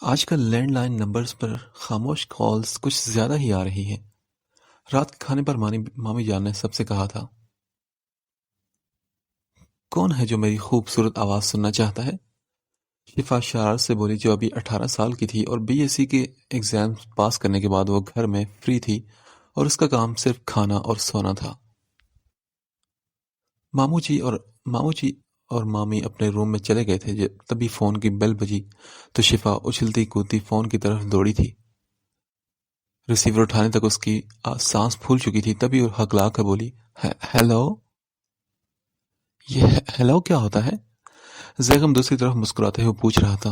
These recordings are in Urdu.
آج کل لینڈ لائن نمبرز پر خاموش کالز کچھ زیادہ ہی آ رہی ہیں۔ رات کے کھانے پر مامی جان نے سب سے کہا تھا، کون ہے جو میری خوبصورت آواز سننا چاہتا ہے؟ شفا شرارت سے بولی، جو ابھی 18 سال کی تھی اور بی ایس سی کے ایگزام پاس کرنے کے بعد وہ گھر میں فری تھی اور اس کا کام صرف کھانا اور سونا تھا۔ مامو جی اور مامی اپنے روم میں چلے گئے تھے، تبھی فون کی بیل بجی تو شفا اچھلتی کودتی فون کی طرف دوڑی تھی۔ ریسیور اٹھانے تک اس کی سانس پھول چکی تھی، تبھی ہکلا کر بولی، ہیلو۔ یہ ہیلو کیا ہوتا ہے؟ زیغم دوسری طرف مسکراتے ہوئے پوچھ رہا تھا۔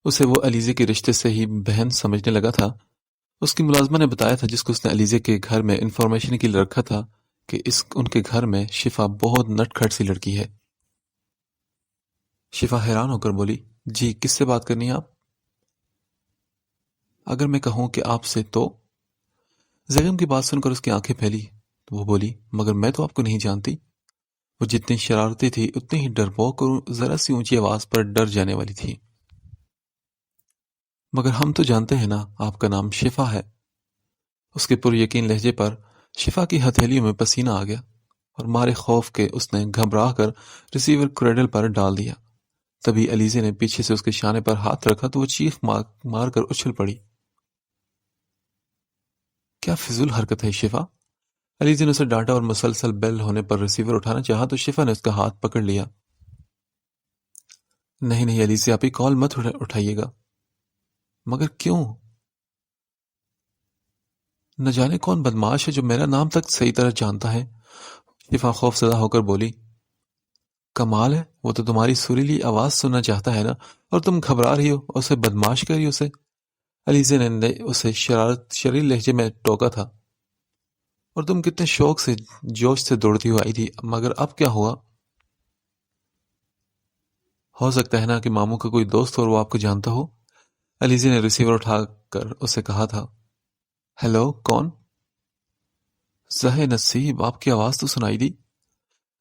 اسے وہ علیزے کے رشتے سے ہی بہن سمجھنے لگا تھا۔ اس کی ملازمہ نے بتایا تھا، جس کو اس نے علیزے کے گھر میں انفارمیشن کے لیے رکھا تھا، کہ ان کے گھر میں شفا بہت نٹ کھٹ سی لڑکی ہے۔ شفا حیران ہو کر بولی، جی کس سے بات کرنی ہے آپ؟ اگر میں کہوں کہ آپ سے تو؟ زیغم کی بات سن کر اس کی آنکھیں پھیلی تو وہ بولی، مگر میں تو آپ کو نہیں جانتی۔ وہ جتنی شرارتی تھی اتنی ہی ڈرپوک اور ذرا سی اونچی آواز پر ڈر جانے والی تھی۔ مگر ہم تو جانتے ہیں نا، آپ کا نام شفا ہے۔ اس کے پر یقین لہجے پر شفا کی ہتھیلیوں میں پسینہ آ گیا اور مارے خوف کے اس نے گھبرا کر ریسیور کریڈل پر ڈال دیا۔ تبھی علیزے نے پیچھے سے اس کے شانے پر ہاتھ رکھا تو وہ چیخ مار کر اچھل پڑی۔ کیا فضول حرکت ہے شفا؟ علیزے نے اسے ڈانٹا اور مسلسل بیل ہونے پر ریسیور اٹھانا چاہا تو شفا نے اس کا ہاتھ پکڑ لیا۔ نہیں نہیں علیزے، آپ ہی کال مت اٹھائیے گا۔ مگر کیوں؟ نہ جانے کون بدماش ہے جو میرا نام تک صحیح طرح جانتا ہے۔ شفا خوف زدہ ہو کر بولی، کمال ہے، وہ تو تمہاری سریلی آواز سننا چاہتا ہے نا، اور تم گھبرا رہی ہو، اسے بدماش کر رہی ہو اسے۔ علیزے نے اسے شریر لہجے میں ٹوکا تھا۔ اور تم کتنے شوق سے جوش سے دوڑتی ہوئی آئی تھی، مگر اب کیا ہوا؟ ہو سکتا ہے نا کہ ماموں کا کوئی دوست اور وہ آپ کو جانتا ہو۔ علیزے نے ریسیور اٹھا کر اسے کہا تھا، ہیلو کون؟ زہے نصیب، آپ کی آواز تو سنائی دی۔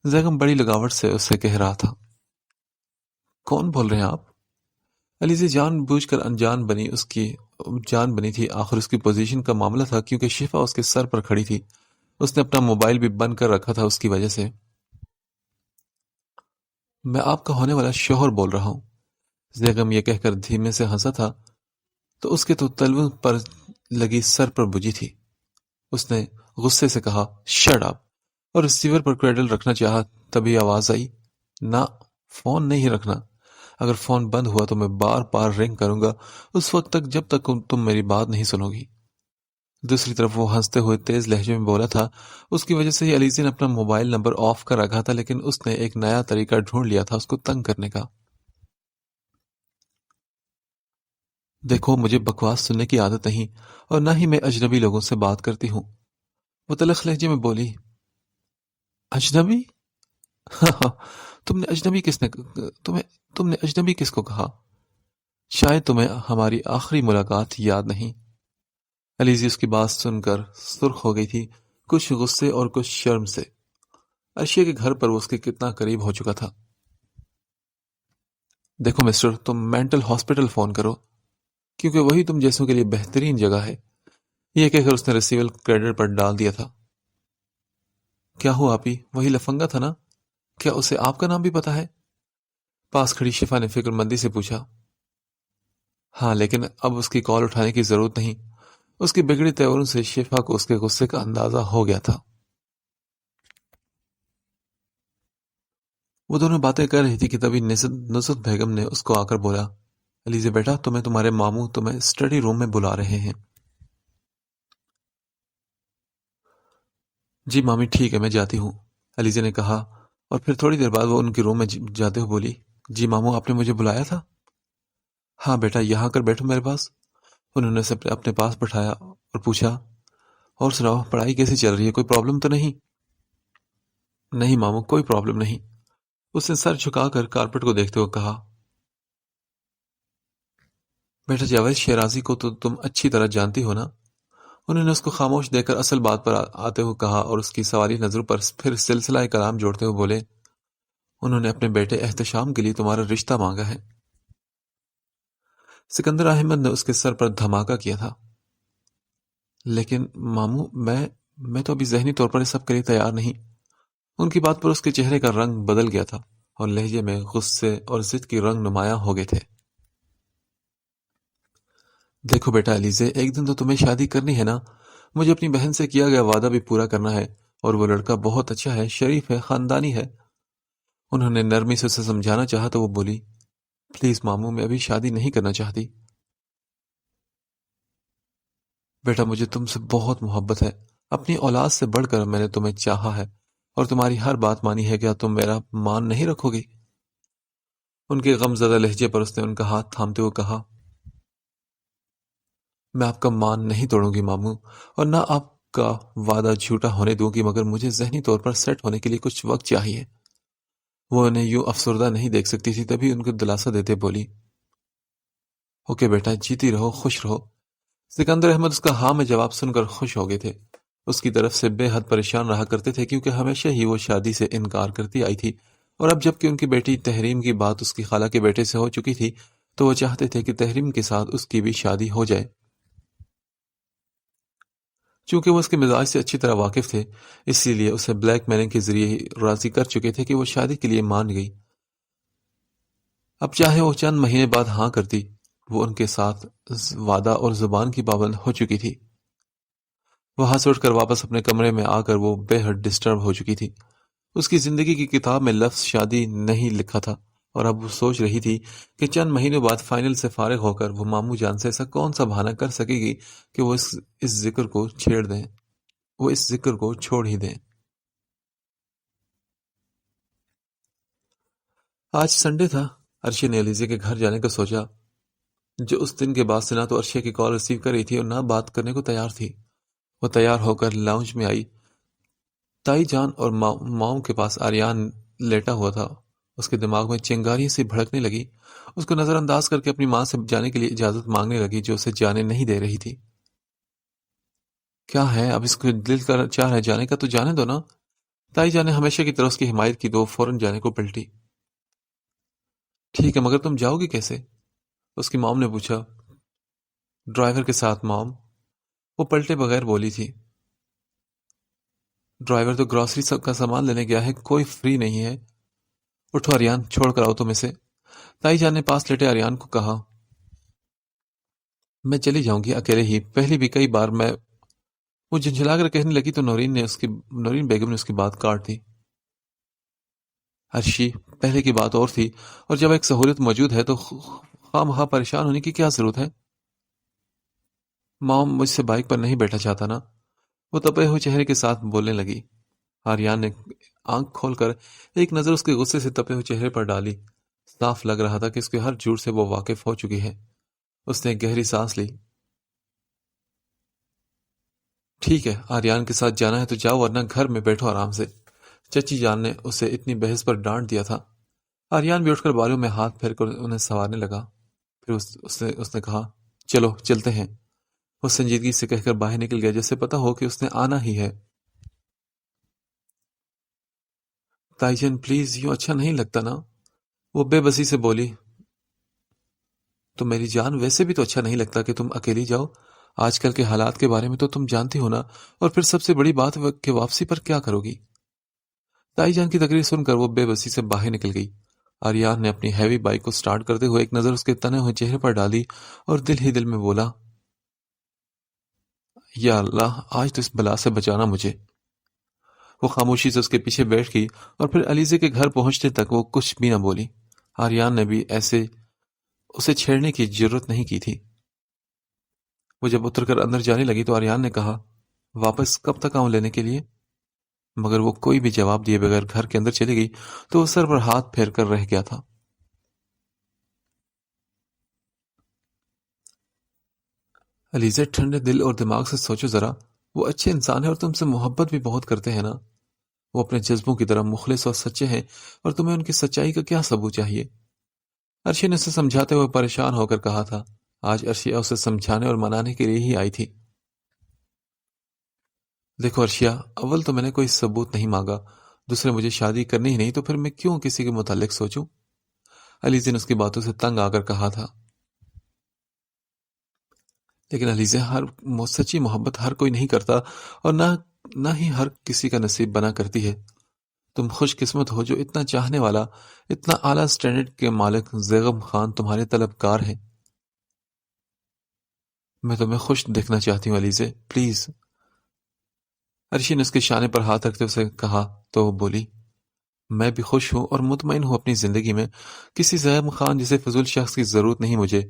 زیغم بڑی لگاوٹ سے اسے کہہ رہا تھا، کون بول رہے ہیں آپ؟ علیزے جان بوجھ کر انجان بنی تھی، آخر اس کی پوزیشن کا معاملہ تھا، کیونکہ شفا اس کے سر پر کھڑی تھی۔ اس نے اپنا موبائل بھی بند کر رکھا تھا اس کی وجہ سے۔ میں آپ کا ہونے والا شوہر بول رہا ہوں۔ زیغم یہ کہہ کر دھیمے سے ہنسا تھا تو اس کے تو تلووں پر لگی سر پر بجھی تھی۔ اس نے غصے سے کہا، شٹ اپ، اور ریسیور پر کریڈل رکھنا چاہا، تبھی آواز آئی، نہ، فون نہیں رکھنا۔ اگر فون بند ہوا تو میں بار بار رنگ کروں گا اس وقت تک جب تک تم میری بات نہیں سنو گی۔ دوسری طرف وہ ہنستے ہوئے تیز لہجے میں بولا تھا۔ اس کی وجہ سے ہی علیزے نے اپنا موبائل نمبر آف کر رکھا تھا، لیکن اس نے ایک نیا طریقہ ڈھونڈ لیا تھا اس کو تنگ کرنے کا۔ دیکھو، مجھے بکواس سننے کی عادت نہیں، اور نہ ہی میں اجنبی لوگوں سے بات کرتی ہوں۔ وہ تلخ لہجے میں بولی، اجنبی؟ تم نے اجنبی کس کو کہا؟ شاید تمہیں ہماری آخری ملاقات یاد نہیں۔ علیزی اس کی بات سن کر سرخ ہو گئی تھی، کچھ غصے اور کچھ شرم سے۔ عرشیہ کے گھر پر وہ اس کے کتنا قریب ہو چکا تھا۔ دیکھو مسٹر، تم مینٹل ہاسپٹل فون کرو، کیونکہ وہی تم جیسوں کے لیے بہترین جگہ ہے۔ یہ کہہ کر اس نے ریسیور کریڈٹ پر ڈال دیا تھا۔ کیا ہوا آپ ہی؟ وہی لفنگا تھا نا؟ کیا اسے آپ کا نام بھی پتا ہے؟ پاس کھڑی شفا نے فکر مندی سے پوچھا۔ ہاں، لیکن اب اس کی کال اٹھانے کی ضرورت نہیں۔ اس کی بگڑی تیوروں سے شفا کو اس کے غصے کا اندازہ ہو گیا تھا۔ وہ دونوں باتیں کر رہی تھی کہ تبھی نصرت بیگم نے اس کو آ کر بولا، علیزے بیٹا، تمہارے ماموں تمہیں اسٹڈی روم میں بلا رہے ہیں۔ جی مامی ٹھیک ہے، میں جاتی ہوں، علیزے نے کہا، اور پھر تھوڑی دیر بعد وہ ان کے روم میں جاتے ہوئے بولی، جی ماموں، آپ نے مجھے بلایا تھا؟ ہاں بیٹا، یہاں کر بیٹھو میرے پاس۔ انہوں نے اسے اپنے پاس بٹھایا اور پوچھا، اور سناؤ، پڑھائی کیسی چل رہی ہے؟ کوئی پرابلم تو نہیں؟ نہیں ماموں، کوئی پرابلم نہیں۔ اس نے سر جھکا کر کارپٹ کو دیکھتے ہوئے کہا، بیٹا جاوید شیرازی کو تو تم اچھی طرح جانتی ہو نا؟ انہوں نے اس کو خاموش دیکھ کر اصل بات پر آتے ہوئے کہا، اور اس کی سوالی نظروں پر پھر سلسلہ کلام جوڑتے ہوئے بولے، انہوں نے اپنے بیٹے احتشام کے لیے تمہارا رشتہ مانگا ہے۔ سکندر احمد نے اس کے سر پر دھماکہ کیا تھا۔ لیکن ماموں، میں تو ابھی ذہنی طور پر اس سب کے لیے تیار نہیں۔ ان کی بات پر اس کے چہرے کا رنگ بدل گیا تھا اور لہجے میں غصے اور ضد کی رنگ نمایاں ہو گئے تھے۔ دیکھو بیٹا علیزے، ایک دن تو تمہیں شادی کرنی ہے نا؟ مجھے اپنی بہن سے کیا گیا وعدہ بھی پورا کرنا ہے، اور وہ لڑکا بہت اچھا ہے، شریف ہے، خاندانی ہے۔ انہوں نے نرمی سے اسے سمجھانا چاہا تو وہ بولی، پلیز ماموں، میں ابھی شادی نہیں کرنا چاہتی۔ بیٹا مجھے تم سے بہت محبت ہے، اپنی اولاد سے بڑھ کر میں نے تمہیں چاہا ہے اور تمہاری ہر بات مانی ہے، کیا تم میرا مان نہیں رکھو گی؟ ان کے غم زدہ لہجے پر اس نے ان کا ہاتھ تھامتے ہوئے کہا، میں آپ کا مان نہیں توڑوں گی ماموں، اور نہ آپ کا وعدہ جھوٹا ہونے دوں گی، مگر مجھے ذہنی طور پر سیٹ ہونے کے لیے کچھ وقت چاہیے۔ وہ انہیں یوں افسردہ نہیں دیکھ سکتی تھی، تبھی ان کو دلاسا دیتے بولی، اوکے بیٹا، جیتی رہو، خوش رہو۔ سکندر احمد اس کا ہاں میں جواب سن کر خوش ہو گئے تھے۔ اس کی طرف سے بے حد پریشان رہا کرتے تھے، کیونکہ ہمیشہ ہی وہ شادی سے انکار کرتی آئی تھی، اور اب جب کہ ان کی بیٹی تحریم کی بات اس کی خالہ کے بیٹے سے ہو چکی تھی تو وہ چاہتے تھے کہ تحریم کے ساتھ اس کی بھی شادی ہو جائے۔ چونکہ وہ اس کے مزاج سے اچھی طرح واقف تھے، اسی لیے اسے بلیک میلنگ کے ذریعے ہی راضی کر چکے تھے کہ وہ شادی کے لیے مان گئی۔ اب چاہے وہ چند مہینے بعد ہاں کرتی، وہ ان کے ساتھ وعدہ اور زبان کی پابند ہو چکی تھی۔ وہاں سے اٹھ کر واپس اپنے کمرے میں آ کر وہ بے حد ڈسٹرب ہو چکی تھی۔ اس کی زندگی کی کتاب میں لفظ شادی نہیں لکھا تھا، اور اب وہ سوچ رہی تھی کہ چند مہینوں بعد فائنل سے فارغ ہو کر وہ ماموں جان سے ایسا کون سا بہانہ کر سکے گی کہ وہ اس ذکر کو چھیڑ دیں، وہ اس ذکر کو چھوڑ ہی دیں۔ آج سنڈے تھا۔ عرشی نے علیزے کے گھر جانے کا سوچا، جو اس دن کے بعد سے نہ تو عرشی کی کال ریسیو کر رہی تھی اور نہ بات کرنے کو تیار تھی۔ وہ تیار ہو کر لاؤنج میں آئی۔ تائی جان اور ماؤں کے پاس آریان لیٹا ہوا تھا۔ اس کے دماغ میں چنگاریاں سی بھڑکنے لگی۔ اس کو نظر انداز کر کے اپنی ماں سے جانے کے لیے اجازت مانگنے لگی، جو اسے جانے نہیں دے رہی تھی۔ کیا ہے، اب اس کو دل کا چاہ رہا ہے جانے کا تو جانے دو نا۔ تائی جان نے ہمیشہ کی طرح اس کی حمایت کی تو وہ فوراً جانے کو پلٹی۔ ٹھیک ہے، مگر تم جاؤ گی کیسے؟ اس کی مام نے پوچھا۔ ڈرائیور کے ساتھ مام، وہ پلٹے بغیر بولی تھی۔ ڈرائیور تو گروسری کا سامان لینے گیا ہے، کوئی فری نہیں ہے۔ اٹھو آریان، چھوڑ کر آؤ تم اسے۔ تائی جان نے پاس لیٹے آریان کو کہا، میں چلی جاؤں گی اکیلے ہی، پہلی بھی کئی بار میں۔ وہ جھنجھلا کر کہنے لگی تو نورین بیگم نے اس کی بات کاٹ دی۔ عرشی، پہلے کی بات اور تھی، اور جب ایک سہولت موجود ہے تو خواہ مخواہ پریشان ہونے کی کیا ضرورت ہے؟ مام مجھ سے بائک پر نہیں بیٹھا چاہتا نا، وہ تپے ہوئے چہرے کے ساتھ بولنے لگی۔ آریان نے آنکھ کھول کر ایک نظر اس کے غصے سے تپے ہوئے چہرے پر ڈالی۔ صاف لگ رہا تھا کہ اس کے ہر جھوٹ سے وہ واقف ہو چکی ہے۔ اس نے ایک گہری سانس لی۔ ٹھیک ہے، آریان کے ساتھ جانا ہے تو جاؤ، ورنہ گھر میں بیٹھو آرام سے، چچی جان نے اسے اتنی بحث پر ڈانٹ دیا تھا۔ آریان بھی اٹھ کر بالوں میں ہاتھ پھیر کر انہیں سنوارنے لگا۔ پھر اس نے کہا، چلو چلتے ہیں۔ وہ سنجیدگی سے کہہ کر باہر نکل گیا، جیسے پتا ہو کہ اس نے آنا ہی ہے۔ تائی جان پلیز، یوں اچھا نہیں لگتا نا، وہ بے بسی سے بولی۔ تو میری جان، ویسے بھی تو اچھا نہیں لگتا کہ تم اکیلی جاؤ، آج کل کے حالات کے بارے میں تو تم جانتی ہو نا، اور پھر سب سے بڑی بات کہ واپسی پر کیا کرو گی؟ تائی جان کی تقریر سن کر وہ بے بسی سے باہر نکل گئی۔ آریان نے اپنی ہیوی بائک کو سٹارٹ کرتے ہوئے ایک نظر اس کے تنے ہوئے چہرے پر ڈالی اور دل ہی دل میں بولا، یا اللہ، آج تو اس بلا سے بچانا مجھے۔ وہ خاموشی سے اس کے پیچھے بیٹھ گئی، اور پھر علیزے کے گھر پہنچنے تک وہ کچھ بھی نہ بولی۔ آریان نے بھی ایسے اسے چھیڑنے کی جرت نہیں کی تھی۔ وہ جب اتر کر اندر جانے لگی تو آریان نے کہا، واپس کب تک آؤں لینے کے لیے؟ مگر وہ کوئی بھی جواب دیے بغیر گھر کے اندر چلی گئی تو وہ سر پر ہاتھ پھیر کر رہ گیا تھا۔ علیزہ، ٹھنڈے دل اور دماغ سے سوچو ذرا، وہ اچھے انسان ہیں اور تم سے محبت بھی بہت کرتے ہیں نا۔ وہ اپنے جذبوں کی طرح مخلص اور سچے ہیں، اور تمہیں ان کی سچائی کا کیا ثبوت چاہیے؟ عرشی نے اسے سمجھاتے ہوئے پریشان ہو کر کہا تھا۔ آج عرشیہ اسے سمجھانے اور منانے کے لیے ہی آئی تھی۔ دیکھو عرشیہ، اول تو میں نے کوئی ثبوت نہیں مانگا، دوسرے مجھے شادی کرنی ہی نہیں، تو پھر میں کیوں کسی کے متعلق سوچوں؟ علیزہ نے اس کی باتوں سے تنگ آ کر کہا تھا۔ لیکن علیزے سچی محبت ہر کوئی نہیں کرتا، اور نہ ہی ہر کسی کا نصیب بنا کرتی ہے۔ تم خوش قسمت ہو جو اتنا چاہنے والا، اتنا اعلیٰ سٹینڈرڈ کے مالک زیغم خان تمہارے طلبکار ہیں۔ میں تمہیں خوش دیکھنا چاہتی ہوں علیزے، پلیز۔ عرشی نے اس کے شانے پر ہاتھ رکھتے اسے کہا تو وہ بولی، میں بھی خوش ہوں اور مطمئن ہوں اپنی زندگی میں۔ کسی زیغم خان جیسے فضول شخص کی ضرورت نہیں مجھے،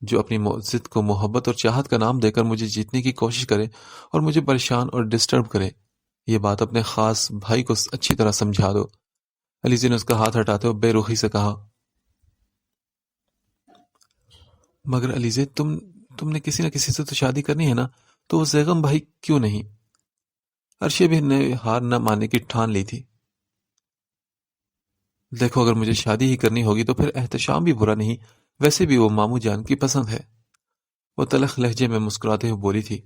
جو اپنی ضد کو محبت اور چاہت کا نام دے کر مجھے جیتنے کی کوشش کرے اور مجھے پریشان اور ڈسٹرب کرے۔ یہ بات اپنے خاص بھائی کو اچھی طرح سمجھا دو۔ علیزے نے اس کا ہاتھ ہٹاتے ہوئے بے رخی سے کہا، مگر علیزے تم نے کسی نہ کسی سے تو شادی کرنی ہے نا، تو وہ زیغم بھائی کیوں نہیں؟ عرشی بھی نے ہار نہ ماننے کی ٹھان لی تھی۔ دیکھو، اگر مجھے شادی ہی کرنی ہوگی تو پھر احتشام بھی برا نہیں، ویسے بھی وہ ماموں جان کی پسند ہے۔ وہ تلخ لہجے میں مسکراتے ہوئے بولی تھی،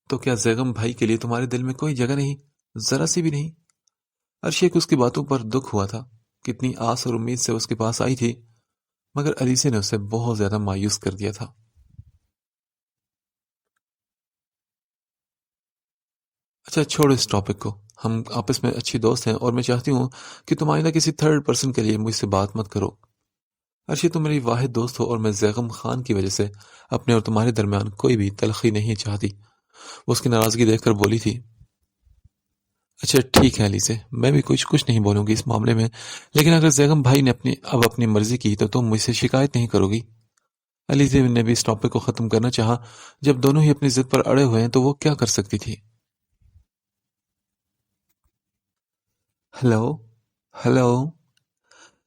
تو کیا زیغم بھائی کے لیے تمہارے دل میں کوئی جگہ نہیں، ذرا سی بھی نہیں؟ عرشی کو اس کی باتوں پر دکھ ہوا تھا، کتنی آس اور امید سے اس کے پاس آئی تھی، مگر علیزے نے اسے بہت زیادہ مایوس کر دیا تھا۔ اچھا چھوڑو اس ٹاپک کو، ہم آپس میں اچھی دوست ہیں اور میں چاہتی ہوں کہ تم آئندہ کسی تھرڈ پرسن کے لیے مجھ سے بات مت کرو۔ عرشی، تم میری واحد دوست ہو اور میں زیغم خان کی وجہ سے اپنے اور تمہارے درمیان کوئی بھی تلخی نہیں چاہتی۔ وہ اس کی ناراضگی دیکھ کر بولی تھی، اچھا ٹھیک ہے علیزے، میں بھی کچھ نہیں بولوں گی اس معاملے میں، لیکن اگر زیغم بھائی نے اپنی مرضی کی تو تم مجھ سے شکایت نہیں کرو گی؟ علیزے نے بھی اس ٹاپک کو ختم کرنا چاہا، جب دونوں ہی اپنی ضد پر اڑے ہوئے ہیں تو وہ کیا کر سکتی تھی؟ ہیلو ہیلو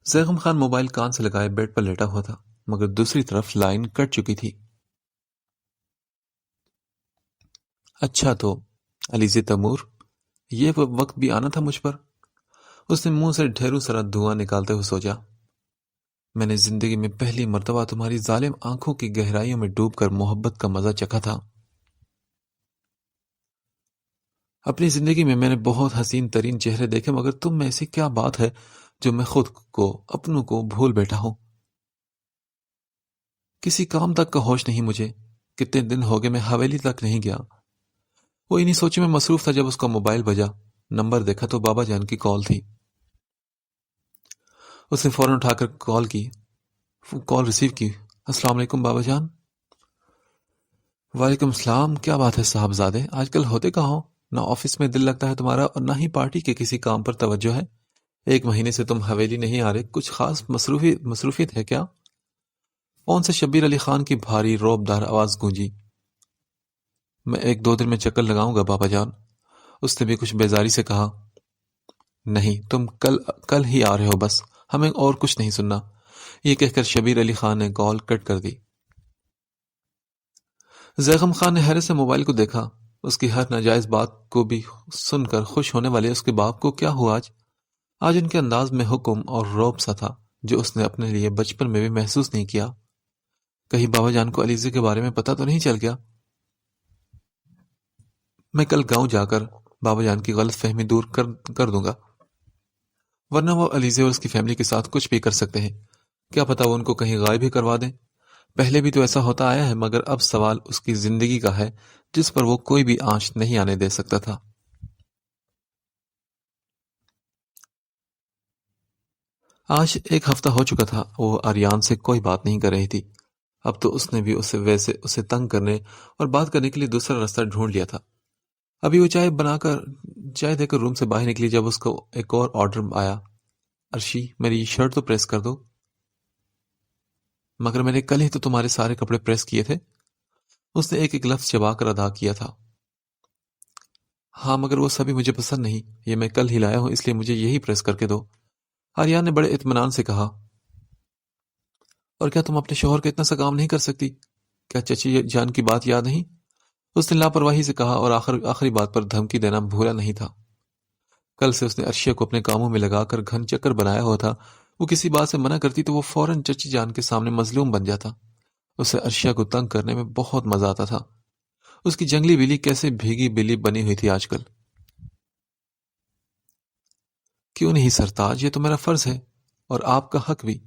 زیغم خان موبائل کان سے لگائے بیڈ پر لیٹا ہوا تھا، مگر دوسری طرف لائن کٹ چکی تھی۔ اچھا تو علیزے تیمور، یہ وقت بھی آنا تھا مجھ پر؟ اس نے منہ سے ڈھیروں سارا دھواں نکالتے ہوئے سوچا، میں نے زندگی میں پہلی مرتبہ تمہاری ظالم آنکھوں کی گہرائیوں میں ڈوب کر محبت کا مزہ چکھا تھا۔ اپنی زندگی میں نے بہت حسین ترین چہرے دیکھے، مگر تم میں ایسی کیا بات ہے جو میں خود کو، اپنوں کو بھول بیٹھا ہوں؟ کسی کام تک کا ہوش نہیں مجھے، کتنے دن ہو گئے میں حویلی تک نہیں گیا۔ وہ انہی سوچے میں مصروف تھا جب اس کا موبائل بجا، نمبر دیکھا تو بابا جان کی کال تھی۔ اس نے فوراً اٹھا کر کال ریسیو کی۔ السلام علیکم بابا جان۔ وعلیکم السلام، کیا بات ہے صاحبزادے، آج کل ہوتے کہاں ہو؟ نہ آفس میں دل لگتا ہے تمہارا اور نہ ہی پارٹی کے کسی کام پر توجہ ہے۔ 1 مہینے سے تم حویلی نہیں آ رہے، کچھ خاص مصروفیت ہے کیا؟ فون سے شبیر علی خان کی بھاری روب دار آواز گونجی۔ میں 1-2 دن میں چکر لگاؤں گا بابا جان، اس نے بھی کچھ بیزاری سے کہا۔ نہیں، تم کل ہی آ رہے ہو، بس ہمیں اور کچھ نہیں سننا۔ یہ کہہ کر شبیر علی خان نے کال کٹ کر دی۔ زیغم خان نے حیرت سے موبائل کو دیکھا، اس کی ہر ناجائز بات کو بھی سن کر خوش ہونے والے اس کے باپ کو کیا ہوا آج ان کے انداز میں حکم اور روب سا تھا جو اس نے اپنے لیے بچپن میں بھی محسوس نہیں کیا۔ کہیں بابا جان کو علیزے کے بارے میں پتہ تو نہیں چل گیا؟ میں کل گاؤں جا کر بابا جان کی غلط فہمی دور کر دوں گا، ورنہ وہ علیزے اور اس کی فیملی کے ساتھ کچھ بھی کر سکتے ہیں، کیا پتا وہ ان کو کہیں غائب ہی کروا دیں۔ پہلے بھی تو ایسا ہوتا آیا ہے، مگر اب سوال اس کی زندگی کا ہے جس پر وہ کوئی بھی آنچ نہیں آنے دے سکتا تھا۔ آج 1 ہفتہ ہو چکا تھا وہ آریان سے کوئی بات نہیں کر رہی تھی۔ اب تو اس نے بھی اسے تنگ کرنے اور بات کرنے کے لیے دوسرا راستہ ڈھونڈ لیا تھا۔ ابھی وہ چائے دے کر روم سے باہر نکلی جب اس کو ایک اور آرڈر آیا، عرشی میری شرٹ تو پریس کر دو۔ مگر میں نے کل ہی تو تمہارے سارے کپڑے پریس کیے تھے، اس نے ایک لفظ چبا کر ادا کیا تھا۔ ہاں، مگر وہ سبھی مجھے پسند نہیں، یہ میں کل ہی لایا ہوں، اس لیے مجھے یہی پریس کر کے دو، آریان نے بڑے اطمینان سے کہا۔ اور کیا تم اپنے شوہر کا اتنا سا کام نہیں کر سکتی؟ کیا چچی جان کی بات یاد نہیں؟ اس نے لاپرواہی سے کہا اور آخری بات پر دھمکی دینا بھولا نہیں تھا۔ کل سے اس نے عرشیہ کو اپنے کاموں میں لگا کر گھن چکر بنایا ہوا تھا، وہ کسی بات سے منع کرتی تو وہ فوراً چچی جان کے سامنے مظلوم بن جاتا۔ اسے عرشیہ کو تنگ کرنے میں بہت مزہ آتا تھا۔ اس کی جنگلی بلی کیسے بھیگی بلی بنی ہوئی تھی آج کل۔ کیوں نہیں سرتاج، یہ تو میرا فرض ہے اور آپ کا حق بھی،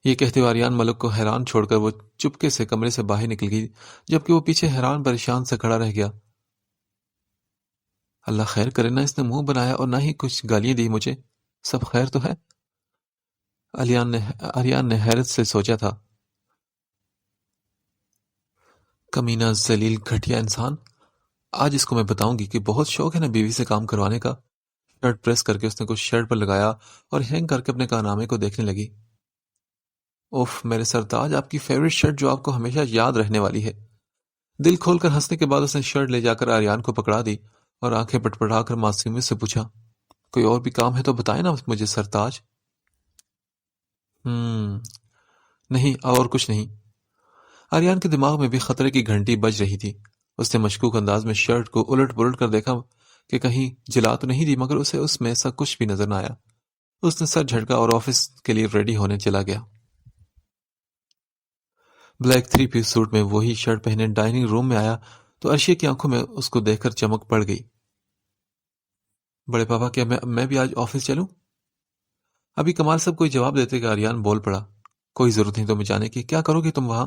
یہ کہتے ہوئے آریان ملک کو حیران چھوڑ کر وہ چپکے سے کمرے سے باہر نکل گئی، جبکہ وہ پیچھے حیران پریشان سے کھڑا رہ گیا۔ اللہ خیر کرے، نہ اس نے منہ بنایا اور نہ ہی کچھ گالیاں دی مجھے، سب خیر تو ہے؟ آریان نے حیرت سے سوچا تھا، کمینہ ذلیل گھٹیا انسان، آج اس کو میں بتاؤں گی کہ بہت شوق ہے نا بیوی سے کام کروانے کا۔ شرٹ پریس کر کے اس نے کچھ شرٹ پر لگایا اور ہینگ کر کے اپنے کارنامے کو دیکھنے لگی۔ اوف میرے سرتاج، آپ کی فیوریٹ شرٹ جو آپ کو ہمیشہ یاد رہنے والی ہے۔ دل کھول کر ہنسنے کے بعد اس نے شرٹ لے جا کر آریان کو پکڑا دی اور آنکھیں پٹپٹا کر معصومیت سے پوچھا، کوئی اور بھی کام ہے تو بتائیں نا مجھے سرتاج۔ نہیں، اور کچھ نہیں۔ آریان کے دماغ میں بھی خطرے کی گھنٹی بج رہی تھی۔ اس نے مشکوک انداز میں شرٹ کو الٹ پلٹ کر دیکھا کہ کہیں جلا تو نہیں دی، مگر اسے اس میں ایسا کچھ بھی نظر نہ آیا۔ اس نے سر جھٹکا اور آفس کے لیے ریڈی ہونے چلا گیا۔ بلیک 3 پیس سوٹ میں وہی شرٹ پہنے ڈائننگ روم میں آیا تو عرشیہ کی آنکھوں میں اس کو دیکھ کر چمک پڑ گئی۔ بڑے پاپا، کیا میں بھی آج آفس چلوں؟ ابھی کمال صاحب کوئی جواب دیتے کہ آریان بول پڑا، کوئی ضرورت نہیں تمہیں جانے کی، کیا کرو گے تم وہاں؟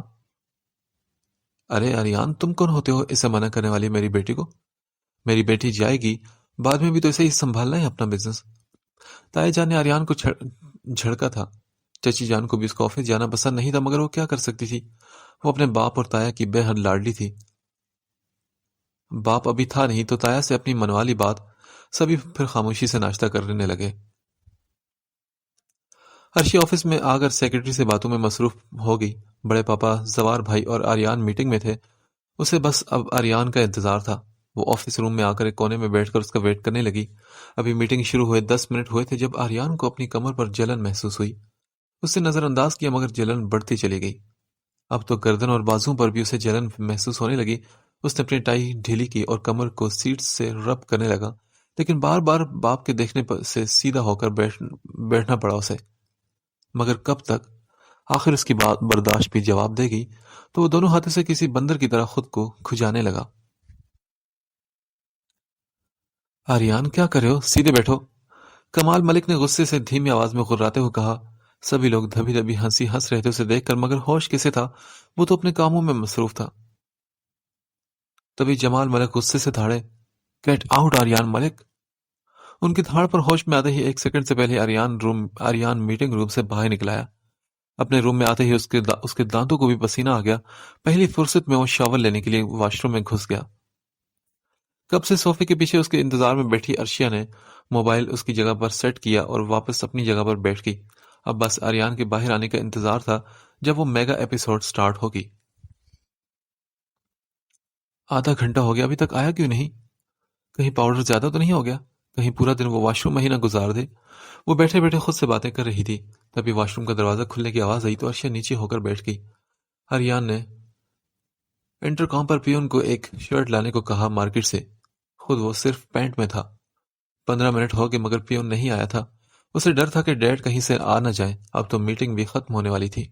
ارے آریان، تم کون ہوتے ہو اسے منع کرنے والی میری بیٹی کو؟ میری بیٹی جائے گی، بعد میں بھی تو اسے ہی سنبھالنا ہے اپنا بزنس۔ تایا جان نے آریان کو جھڑکا تھا۔ چچی جان کو بھی اس کو آفس جانا پسند نہیں تھا، مگر وہ کیا کر سکتی تھی؟ وہ اپنے باپ اور تایا کی بے حد لاڈلی تھی۔ باپ ابھی تھا نہیں تو تایا سے اپنی منوالی بات، سبھی پھر خاموشی سے ناشتہ کرنے لگے۔ عرشی آفس میں آ کر سیکرٹری سے باتوں میں مصروف ہو گئی۔ بڑے پاپا، زوار بھائی اور آریان میٹنگ میں تھے۔ اسے بس اب آریان کا انتظار تھا۔ وہ آفس روم میں آ کر ایک کونے میں بیٹھ کر اس کا ویٹ کرنے لگی۔ ابھی میٹنگ شروع ہوئے 10 منٹ ہوئے تھے جب آریان کو اپنی کمر پر جلن محسوس ہوئی۔ اس سے نظر انداز کیا مگر جلن بڑھتی چلی گئی۔ اب تو گردن اور بازوں پر بھی اسے جلن محسوس ہونے لگی۔ اس نے اپنی ٹائی ڈھیلی کی اور کمر کو سیٹ سے رب کرنے لگا، لیکن بار بار باپ کے دیکھنے سے سیدھا ہو کر بیٹھنا پڑا اسے۔ مگر کب تک؟ آخر اس کی بات برداشت بھی جواب دے گئی تو وہ دونوں ہاتھوں سے کسی بندر کی طرح خود کو کھجانے لگا۔ آریان، کیا کر رہے ہو؟ سیدھے بیٹھو، کمال ملک نے غصے سے دھیمی آواز میں غراتے ہوئے کہا۔ سبھی لوگ دبی دبی ہنس رہے تھے اسے دیکھ کر، مگر ہوش کسے تھا؟ وہ تو اپنے کاموں میں مصروف تھا۔ تبھی جمال ملک غصے سے دھاڑے، گیٹ آؤٹ آریان ملک! ان کی دھاڑ پر ہوش میں آتے ہی 1 سیکنڈ سے پہلے آریان میٹنگ روم سے باہر نکلایا۔ اپنے روم میں آتے ہی اس کے دانتوں کو بھی پسینہ آ گیا۔ پہلی فرصت میں وہ شاور لینے کے لیے واش روم میں گھس گیا۔ کب سے صوفے کے پیچھے اس کے انتظار میں بیٹھی عرشیہ نے موبائل اس کی جگہ پر سیٹ کیا اور واپس اپنی جگہ پر بیٹھ گئی۔ اب بس آریان کے باہر آنے کا انتظار تھا جب وہ میگا ایپیسوڈ سٹارٹ ہوگی۔ آدھا گھنٹہ ہو گیا، ابھی تک آیا کیوں نہیں؟ کہیں پاؤڈر زیادہ تو نہیں ہو گیا؟ کہیں پورا دن وہ واش روم میں ہی نہ گزار دے؟ وہ بیٹھے بیٹھے خود سے باتیں کر رہی تھی۔ تبھی واش روم کا دروازہ کھلنے کی آواز آئی تو عرشیہ نیچے ہو کر بیٹھ گئی۔ آریان نے انٹرکام پر پیون کو ایک شرٹ لانے کو کہا مارکیٹ سے، خود وہ صرف پینٹ میں تھا۔ 15 منٹ ہو گئے مگر پیون نہیں آیا تھا۔ اسے ڈر تھا کہ ڈیڈ کہیں سے آ نہ جائیں۔ اب تو میٹنگ بھی ختم ہونے والی تھی۔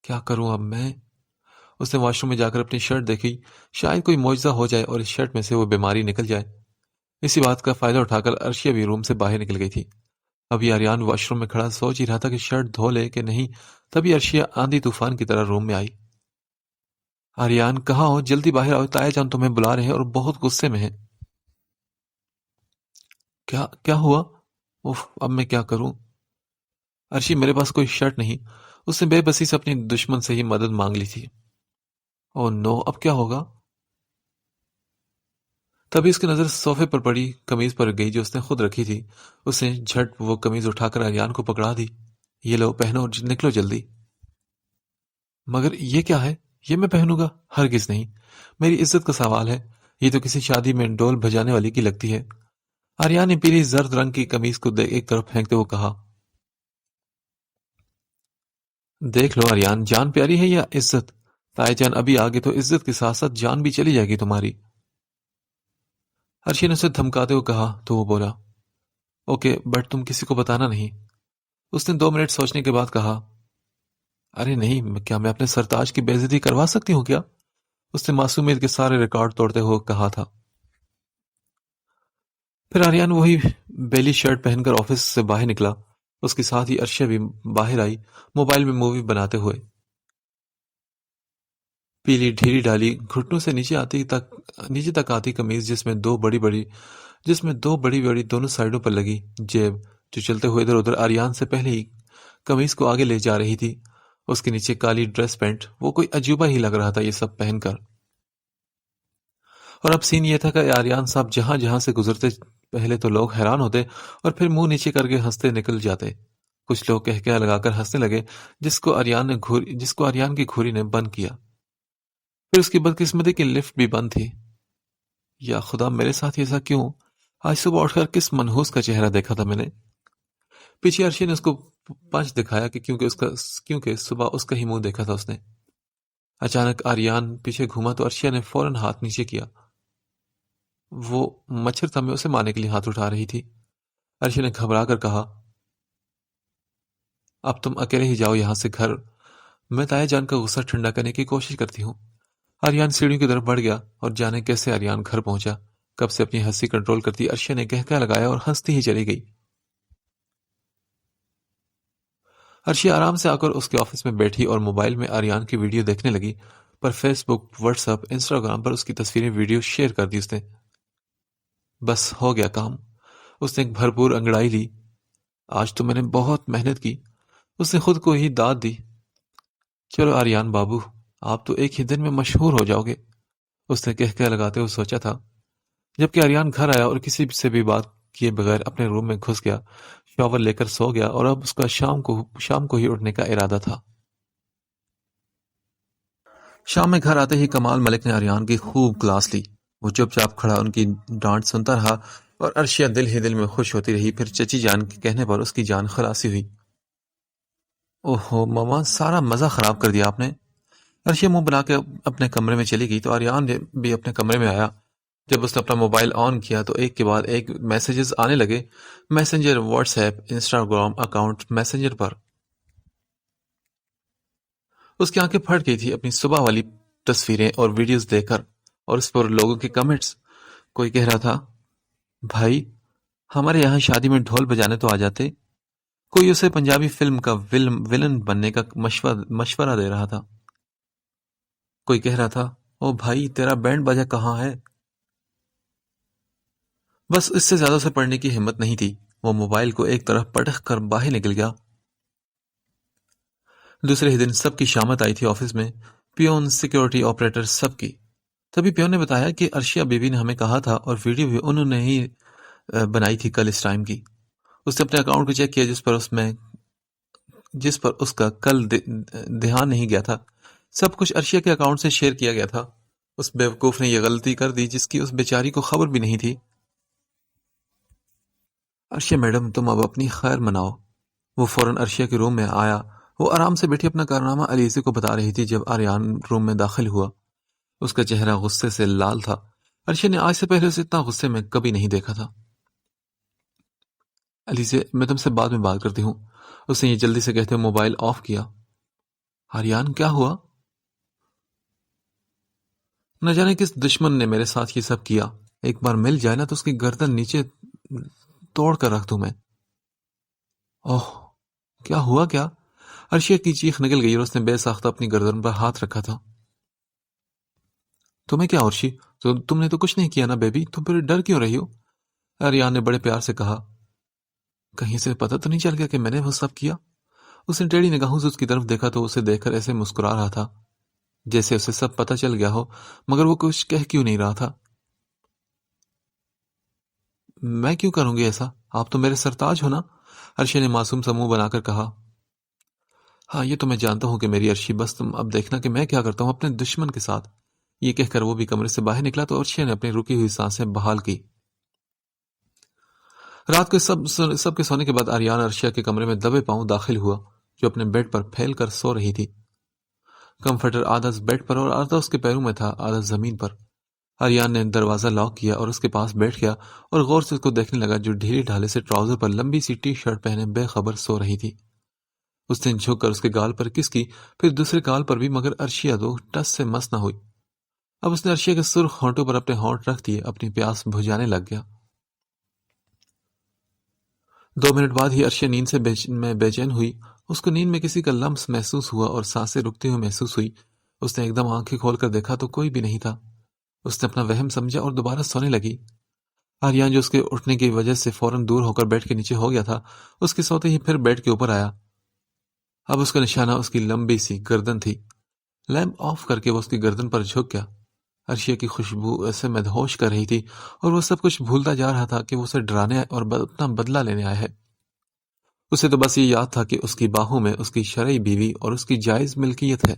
کیا کروں اب میں؟ اس نے واش روم میں جا کر اپنی شرٹ دیکھی، شاید کوئی معجزہ ہو جائے اور اس شرٹ میں سے وہ بیماری نکل جائے۔ اسی بات کا فائدہ اٹھا کر عرشیہ بھی روم سے باہر نکل گئی تھی۔ ابھی آریان واش روم میں کھڑا سوچ ہی رہا تھا کہ شرٹ دھو لے کہ نہیں، تبھی عرشیہ آندھی طوفان کی طرح روم میں آئی۔ آریان، کہاں ہو؟ جلدی باہر آؤ، تایا جان تمہیں بلا رہے ہیں اور بہت غصے میں ہیں۔ کیا ہوا؟ اوف، اب میں کیا کروں؟ عرشی، میرے پاس کوئی شرٹ نہیں۔ اس نے بے بسی سے اپنی دشمن سے ہی مدد مانگ لی تھی۔ او نو، اب کیا ہوگا؟ تبھی اس کی نظر صوفے پر پڑی قمیض پر گئی جو اس نے خود رکھی تھی۔ اس نے جھٹ وہ قمیض اٹھا کر آریان کو پکڑا دی۔ یہ لو، پہنو اور نکلو جلدی۔ مگر یہ کیا ہے؟ یہ میں پہنوں گا؟ ہرگز نہیں، میری عزت کا سوال ہے۔ یہ تو کسی شادی میں ڈول بجانے والی کی لگتی ہے۔ آریان نے پیلی زرد رنگ کی قمیض کو ایک طرف پھینکتے ہوئے کہا۔ دیکھ لو آریان، جان پیاری ہے یا عزت؟ تائی جان ابھی آگے تو عزت کے ساتھ ساتھ جان بھی چلی جائے گی تمہاری۔ عرشی نے اسے دھمکاتے ہوئے کہا تو وہ بولا، اوکے، بٹ تم کسی کو بتانا نہیں۔ اس نے 2 منٹ سوچنے کے بعد کہا، ارے نہیں، کیا میں اپنے سرتاج کی بے عزتی کروا سکتی ہوں کیا؟ اس نے معصومیت کے سارے ریکارڈ توڑتے ہوئے کہا تھا۔ پھر آریان وہی بیلی شرٹ پہن کر آفس سے باہر نکلا۔ اس کے ساتھ ہی عرشیہ بھی باہر آئی، موبائل میں مووی بناتے ہوئے۔ پیلی ڈھیلی ڈالی گھٹنوں سے نیچے تک آتی قمیض، جس میں دو بڑی بڑی دونوں سائڈوں پر لگی جیب، جو چلتے ہوئے ادھر ادھر آریان سے پہلے ہی قمیض کو آگے لے جا رہی تھی۔ اس کے نیچے کالی ڈریس پینٹ، وہ کوئی عجوبہ ہی لگ رہا تھا یہ سب پہن کر۔ اور اب سین یہ تھا کہ آریان صاحب جہاں جہاں سے گزرتے، پہلے تو لوگ حیران ہوتے اور پھر منہ نیچے کر کے ہنستے نکل جاتے۔ کچھ لوگ کہہ لگا کر ہنسنے لگے، جس کو آریان کی گھوری نے بند کیا۔ پھر اس کی بدقسمتی کی لفٹ بھی بند تھی۔ یا خدا، میرے ساتھ ایسا کیوں؟ آج صبح اٹھ کر کس منحوس کا چہرہ دیکھا تھا میں نے؟ پیچھے عرشی نے اس کو پنچ دکھایا کہ کیونکہ صبح اس کا ہی منہ دیکھا تھا اس نے۔ اچانک آریان پیچھے گھوما تو عرشیہ نے فوراً ہاتھ نیچے کیا۔ وہ مچھر تھا، میں اسے مارنے کے لیے ہاتھ اٹھا رہی تھی۔ عرشیہ نے گھبرا کر کہا، اب تم اکیلے ہی جاؤ یہاں سے گھر، میں تایا جان کا غصہ ٹھنڈا کرنے کی کوشش کرتی ہوں۔ آریان سیڑھیوں کی طرف بڑھ گیا اور جانے کیسے آریان گھر پہنچا۔ کب سے اپنی ہنسی کنٹرول کرتی عرشیہ نے کہہ لگایا اور ہنستی ہی چلی گئی۔ عرشیہ آرام سے آ کر اس کے آفس میں بیٹھی اور موبائل میں آریان کی ویڈیو دیکھنے لگی، پر فیس بک، واٹس ایپ، انسٹاگرام پر اس کی تصویریں، ویڈیو شیئر کر دی اس نے۔ بس ہو گیا کام۔ اس نے ایک بھرپور انگڑائی لی۔ آج تو میں نے بہت محنت کی، اس نے خود کو ہی داد دی۔ چلو آریان بابو، آپ تو ایک ہی دن میں مشہور ہو جاؤ گے، اس نے کہہ لگاتے ہوئے سوچا تھا۔ جبکہ آریان گھر آیا اور کسی سے بھی بات کیے بغیر اپنے روم میں گھس گیا، شاور لے کر سو گیا، اور اب اس کا شام کو ہی اٹھنے کا ارادہ تھا۔ شام میں گھر آتے ہی کمال ملک نے آریان کی خوب کلاس لی۔ وہ چپ چاپ کھڑا ان کی ڈانٹ سنتا رہا اور عرشیہ دل ہی دل میں خوش ہوتی رہی۔ پھر چچی جان کے کہنے پر اس کی جان خلاصی ہوئی۔ اوہو ماما، سارا مزہ خراب کر دیا آپ نے۔ عرشیہ منہ بنا کے اپنے کمرے میں چلی گئی تو آریان بھی اپنے کمرے میں آیا۔ جب اس نے اپنا موبائل آن کیا تو ایک کے بعد ایک میسیجز آنے لگے، Messenger, WhatsApp, Instagram account Messenger پر۔ اس کی آنکھیں پھٹ گئی تھی اپنی صبح والی تصویریں اور ویڈیوز دیکھ کر، اور اس پر لوگوں کے کمنٹس۔ کوئی کہہ رہا تھا، بھائی ہمارے یہاں شادی میں ڈھول بجانے تو آ جاتے۔ کوئی اسے پنجابی فلم کا ولن بننے کا مشورہ دے رہا تھا۔ کوئی کہہ رہا تھا، او بھائی تیرا بینڈ باجا کہاں ہے؟ بس اس سے زیادہ سے پڑھنے کی ہمت نہیں تھی۔ وہ موبائل کو ایک طرف پٹک کر باہر نکل گیا۔ دوسرے ہی دن سب کی شامت آئی تھی آفس میں، پیون، سیکیورٹی آپریٹر، سب کی۔ تبھی پیون نے بتایا کہ عرشیہ بیوی نے ہمیں کہا تھا، اور ویڈیو بھی انہوں نے ہی بنائی تھی کل اس ٹائم کی۔ اس نے اپنے اکاؤنٹ کو چیک کیا جس پر اس کا کل دھیان نہیں گیا تھا۔ سب کچھ عرشیہ کے اکاؤنٹ سے شیئر کیا گیا تھا۔ اس بیوقوف نے یہ غلطی کر دی جس کی اس بیچاری کو خبر بھی نہیں تھی۔ عرشیہ میڈم، تم اب اپنی خیر مناؤ۔ وہ فوراً عرشیہ کے روم میں آیا۔ وہ آرام سے بیٹھی اپنا کارنامہ علیزی کو بتا رہی تھی جب آریان روم میں داخل ہوا۔ اس کا چہرہ غصے سے لال تھا۔ عرشیہ نے آج سے پہلے اسے اتنا غصے میں کبھی نہیں دیکھا تھا۔ علیزے، میں تم سے بعد میں بات کرتی ہوں، اس نے یہ جلدی سے کہتے ہوئے موبائل آف کیا۔ آریان، کیا ہوا؟ نہ جانے کس دشمن نے میرے ساتھ یہ سب کیا۔ ایک بار مل جائے نا تو اس کی گردن نیچے توڑ کر رکھ دوں میں۔ اوہ، کیا ہوا کیا؟ عرشیہ کی چیخ نکل گئی اور اس نے بے ساختہ اپنی گردن پر ہاتھ رکھا تھا۔ تمہیں کیا عرشی؟ تم نے تو کچھ نہیں کیا نا بیبی، تم پھر ڈر کیوں رہی ہو؟ آریان نے بڑے پیار سے کہا۔ کہیں سے پتہ تو نہیں چل گیا کہ میں نے وہ سب کیا؟ اس نے ٹیڑھی نگاہوں سے اس کی طرف دیکھا تو اسے دیکھ کر ایسے مسکرا رہا تھا جیسے اسے سب پتہ چل گیا ہو، مگر وہ کچھ کہہ کیوں نہیں رہا تھا۔ میں کیوں کروں گی ایسا؟ آپ تو میرے سرتاج ہو نا، عرشیہ نے معصوم سا منہ بنا کر کہا۔ ہاں یہ تو میں جانتا ہوں کہ میری عرشی، بس تم اب دیکھنا کہ میں کیا کرتا ہوں اپنے دشمن کے ساتھ۔ یہ کہہ کر وہ بھی کمرے سے باہر نکلا تو عرشیہ نے اپنی رکی ہوئی سانسیں بحال کی۔ رات کو سب کے سونے کے بعد آریان عرشیہ کے کمرے میں دبے پاؤں داخل ہوا، جو اپنے بیڈ پر پھیل کر سو رہی تھی۔ کمفرٹر آدھا بیڈ پر اور آدھا اس کے پیروں میں تھا، آدھا زمین پر۔ آریان نے دروازہ لاک کیا اور اس کے پاس بیٹھ گیا اور غور سے اس کو دیکھنے لگا جو ڈھیلی ڈھالے سے ٹراؤزر پر لمبی سی ٹی شرٹ پہنے بے خبر سو رہی تھی۔ اس نے جھک کر اس کے گال پر کس کی، پھر دوسرے گال پر بھی، مگر عرشیہ تو ٹس سے مس نہ ہوئی۔ اب اس نے عرشیہ کے سرخ ہونٹوں پر اپنے ہونٹ رکھ دیے، اپنی پیاس بجھانے لگ گیا۔ 2 منٹ بعد ہی عرشیہ نیند سے میں بے چین ہوئی. اس کو نیند میں کسی کا لمس محسوس ہوا اور سانسیں رکتی ہوئی محسوس ہوئی. اس نے ایک دم آنکھیں کھول کر دیکھا تو کوئی بھی نہیں تھا. اس نے اپنا وہم سمجھا اور دوبارہ سونے لگی. آریان جو اس کے اٹھنے کی وجہ سے فوراً دور ہو کر بیڈ کے نیچے ہو گیا تھا، اس کے سوتے ہی پھر بیڈ کے اوپر آیا. اب اس کا نشانہ اس کی لمبی سی گردن تھی. لیمپ آف کر کے وہ اس کی گردن پر جھک گیا. عرشیہ کی خوشبو اسے مدہوش کر رہی تھی اور وہ سب کچھ بھولتا جا رہا تھا کہ وہ اسے ڈرانے اور اپنا بدلہ لینے آیا ہے. اسے تو بس یہ یاد تھا کہ اس کی باہوں میں اس کی شرعی بیوی اور اس کی جائز ملکیت ہے.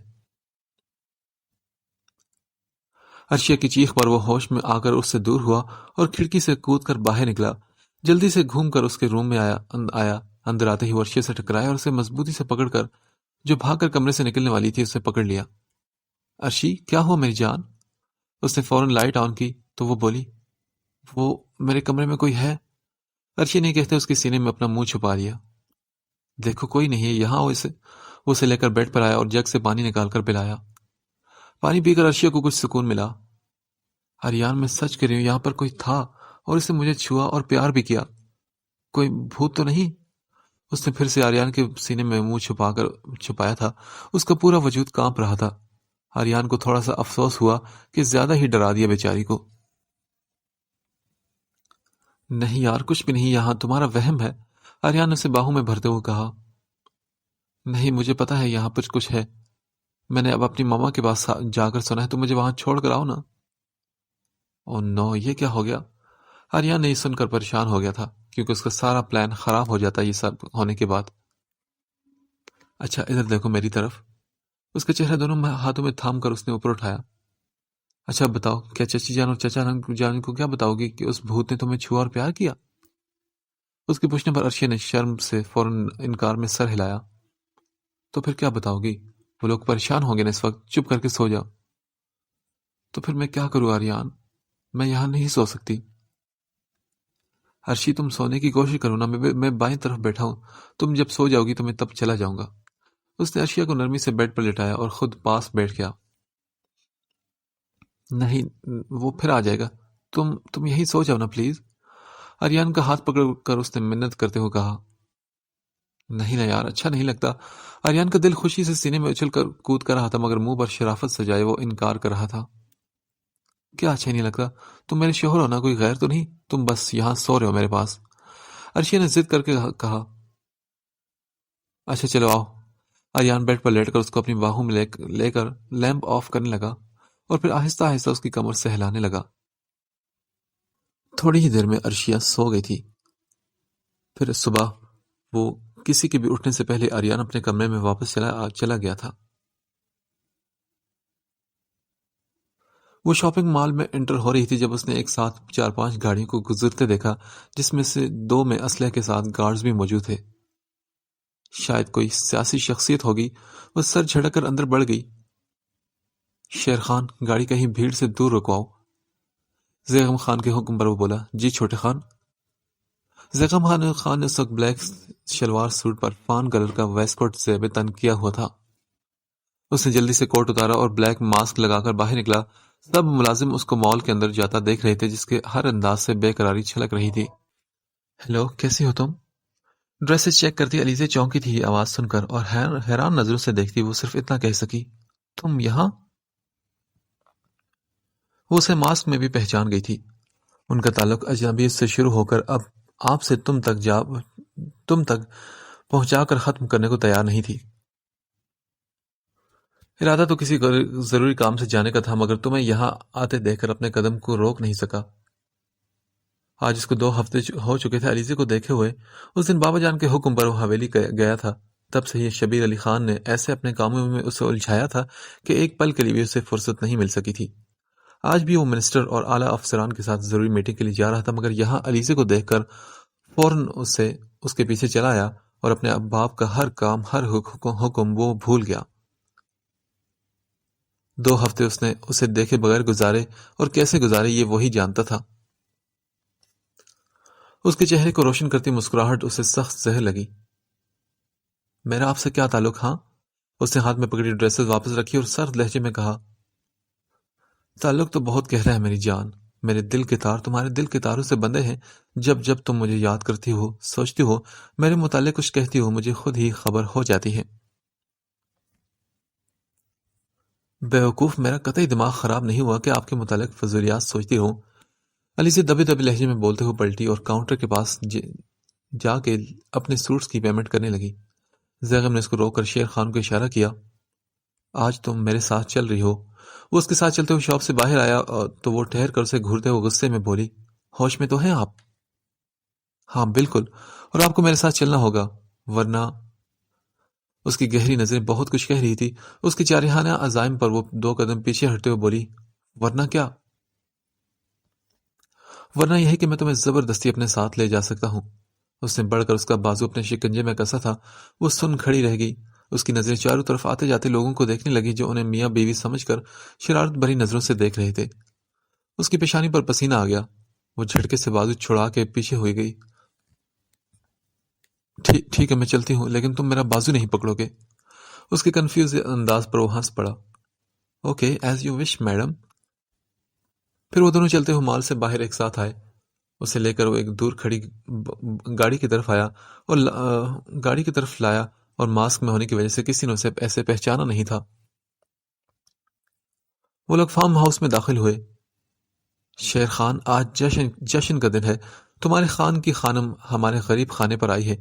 عرشیہ کی چیخ پر وہ ہوش میں آ کر اس سے دور ہوا اور کھڑکی سے کود کر باہر نکلا. جلدی سے گھوم کر اس کے روم میں آیا. اندر آتے ہی وہ عرشیہ سے ٹکرایا اور اسے مضبوطی سے پکڑ کر جو بھاگ کر کمرے سے نکلنے والی تھی اسے پکڑ لیا. عرشی، کیا ہوا میری جان؟ اس نے فوراً لائٹ آن کی تو وہ بولی، وہ میرے کمرے میں کوئی ہے. عرشی نے کہتے اس کے سینے میں اپنا منہ چھپا لیا. دیکھو کوئی نہیں ہے، یہاں وہ اسے لے کر بیڈ پر آیا اور جگ سے پانی نکال کر پلایا. پانی پی کر عرشیہ کو کچھ سکون ملا. آریان، میں سچ کر رہی ہوں، یہاں پر کوئی تھا اور اسے مجھے چھوا اور پیار بھی کیا. کوئی بھوت تو نہیں؟ اس نے پھر سے آریان کے سینے میں منہ چھپایا تھا. اس کا پورا وجود کانپ رہا تھا. آریان کو تھوڑا سا افسوس ہوا کہ زیادہ ہی ڈرا دیا بیچاری کو. نہیں یار، کچھ بھی نہیں، یہاں تمہارا وہم ہے. آریان نے اسے باہوں میں بھرتے ہوئے کہا. نہیں، مجھے پتا ہے یہاں پر کچھ ہے. میں نے اب اپنی ماما کے پاس جا کر سنا ہے، تو مجھے وہاں چھوڑ کر آؤ نا. او نو، یہ کیا ہو گیا؟ آریان نے یہ سن کر پریشان ہو گیا تھا کیونکہ اس کا سارا پلان خراب ہو جاتا یہ سب ہونے کے بعد. اچھا ادھر دیکھو میری طرف. اس کا چہرہ دونوں ہاتھوں میں تھام کر اس نے اوپر اٹھایا. اچھا بتاؤ، کیا چچی جان اور چچا جان کو کیا بتاؤ گی کہ اس بھوت نے تمہیں چھوا اور پیار کیا؟ اس کے پوچھنے پر عرشیہ نے شرم سے فوراً انکار میں سر ہلایا. تو پھر کیا بتاؤ گی؟ وہ لوگ پریشان ہوں گے نا اس وقت. چپ کر کے سو جاؤ. تو پھر میں کیا کروں آریان؟ میں یہاں نہیں سو سکتی. عرشی، تم سونے کی کوشش کرو نا، میں بائیں طرف بیٹھا ہوں. تم جب سو جاؤ گی تو میں تب چلا جاؤں گا. اس نے عرشیہ کو نرمی سے بیڈ پر لٹایا اور خود پاس بیٹھ گیا. نہیں، وہ پھر آ جائے گا. تم یہی سو جاؤ نا پلیز. آریان کا ہاتھ پکڑ کر اس نے منت کرتے ہوئے کہا. نہیں نا یار، اچھا نہیں لگتا. آریان کا دل خوشی سے سینے میں اچھل کر کود کر رہا تھا مگر منہ پر شرافت سجائے وہ انکار کر رہا تھا. کیا اچھا نہیں لگتا؟ تم میرے شوہر ہو نا، کوئی غیر تو نہیں. تم بس یہاں سو رہے ہو میرے پاس. عرشیہ نے ضد کر کے کہا. اچھا چلو آؤ. آریان بیڈ پر لیٹ کر اس کو اپنی باہوں میں لے کر لیمپ آف کرنے لگا اور پھر آہستہ آہستہ اس کی کمر سے ہلانے لگا. تھوڑی ہی دیر میں عرشیہ سو گئی تھی. پھر صبح وہ کسی کے بھی اٹھنے سے پہلے آریان اپنے کمرے میں واپس چلا گیا تھا. وہ شاپنگ مال میں انٹر ہو رہی تھی جب اس نے ایک ساتھ 4-5 گاڑیوں کو گزرتے دیکھا جس میں سے 2 میں اسلحے کے ساتھ گارڈز بھی موجود تھے. شاید کوئی سیاسی شخصیت ہوگی. وہ سر جھٹک کر اندر بڑھ گئی. شیر خان، گاڑی کہیں بھیڑ سے دور رکواؤ. زیغم خان کے حکم پر وہ بولا. جی چھوٹے خان. زیغم خان نے اس وقت بلیک شلوار سوٹ پر فان کلر کا ویسٹ کوٹ زیب تن کیا ہوا تھا. اس نے جلدی سے کوٹ اتارا اور بلیک ماسک لگا کر باہر نکلا. سب ملازم اس کو مال کے اندر جاتا دیکھ رہے تھے جس کے ہر انداز سے بے قراری چھلک رہی تھی. ہیلو، کیسی ہو تم؟ ڈریسز چیک کرتی علیزہ چونکی تھی یہ آواز سن کر اور حیران نظروں سے دیکھتی وہ صرف اتنا کہہ سکی. تم یہاں؟ وہ اسے ماسک میں بھی پہچان گئی تھی. ان کا تعلق اجنبیت سے شروع ہو کر اب آپ سے تم تک پہنچا کر ختم کرنے کو تیار نہیں تھی. ارادہ تو کسی ضروری کام سے جانے کا تھا مگر تمہیں یہاں آتے دیکھ کر اپنے قدم کو روک نہیں سکا. آج اس کو 2 ہفتے ہو چکے تھے علیزہ کو دیکھے ہوئے. اس دن بابا جان کے حکم پر وہ حویلی گیا تھا. تب سے یہ شبیر علی خان نے ایسے اپنے کاموں میں اسے الجھایا تھا کہ ایک پل کے لیے بھی اسے فرصت نہیں مل سکی تھی. آج بھی وہ منسٹر اور اعلیٰ افسران کے ساتھ ضروری میٹنگ کے لیے جا رہا تھا مگر یہاں علیزہ کو دیکھ کر فوراً اس کے پیچھے چلا آیا اور اپنے باپ کا ہر کام ہر حکم وہ بھول گیا. 2 ہفتے اس نے اسے دیکھے بغیر گزارے اور کیسے گزارے یہ وہی جانتا تھا. اس کے چہرے کو روشن کرتی مسکراہٹ اسے سخت زہر لگی. میرا آپ سے کیا تعلق؟ ہاں. اس نے ہاتھ میں پکڑی ڈریسز واپس رکھی اور سرد لہجے میں کہا. تعلق تو بہت گہرا ہے میری جان. میرے دل کے تار تمہارے دل کے تاروں سے بندھے ہیں. جب جب تم مجھے یاد کرتی ہو، سوچتی ہو، میرے متعلق کچھ کہتی ہو، مجھے خود ہی خبر ہو جاتی ہے. بیوقوف، میرا قطعی دماغ خراب نہیں ہوا کہ آپ کے متعلق فضولیات سوچتی رہوں. علی سے دبے دبے لہجے میں بولتے ہوئے پلٹی اور کاؤنٹر کے پاس جا کے اپنے سوٹس کی پیمنٹ کرنے لگی. زیغم نے اس کو روک کر شیر خان کو اشارہ کیا. آج تم میرے ساتھ چل رہی ہو. وہ اس کے ساتھ چلتے ہوئے شاپ سے باہر آیا تو وہ ٹھہر کر اسے گھورتے ہوئے غصے میں بولی، ہوش میں تو ہیں آپ؟ ہاں بالکل، اور آپ کو میرے ساتھ چلنا ہوگا، ورنہ. اس کی گہری نظریں بہت کچھ کہہ رہی تھی. اس کے جارحانہ عزائم پر وہ 2 قدم پیچھے ہٹتے ہوئے بولی، ورنہ کیا؟ ورنہ یہ ہے کہ میں تمہیں زبردستی اپنے ساتھ لے جا سکتا ہوں. اس نے بڑھ کر اس کا بازو اپنے شکنجے میں کسا تھا. وہ سن کھڑی رہ گئی. اس کی نظریں چاروں طرف آتے جاتے لوگوں کو دیکھنے لگی جو انہیں میاں بیوی سمجھ کر شرارت بھری نظروں سے دیکھ رہے تھے. اس کی پیشانی پر پسینہ آ گیا. وہ جھٹکے سے بازو چھڑا کے پیچھے ہوئی گئی. ٹھیک ہے، میں چلتی ہوں، لیکن تم میرا بازو نہیں پکڑو گے. اس کے کنفیوز انداز پر وہ ہنس پڑا. Okay, as you wish madam. پھر وہ دونوں چلتے ہوئے مال سے باہر ایک ساتھ آئے. اسے لے کر وہ ایک دور کھڑی گاڑی کی طرف آیا اور گاڑی کی طرف لایا اور ماسک میں ہونے کی وجہ سے کسی نے اسے ایسے پہچانا نہیں تھا. وہ لوگ فارم ہاؤس میں داخل ہوئے. شیر خان، آج جشن کا دن ہے. تمہارے خان کی خانم ہمارے غریب خانے پر آئی ہے.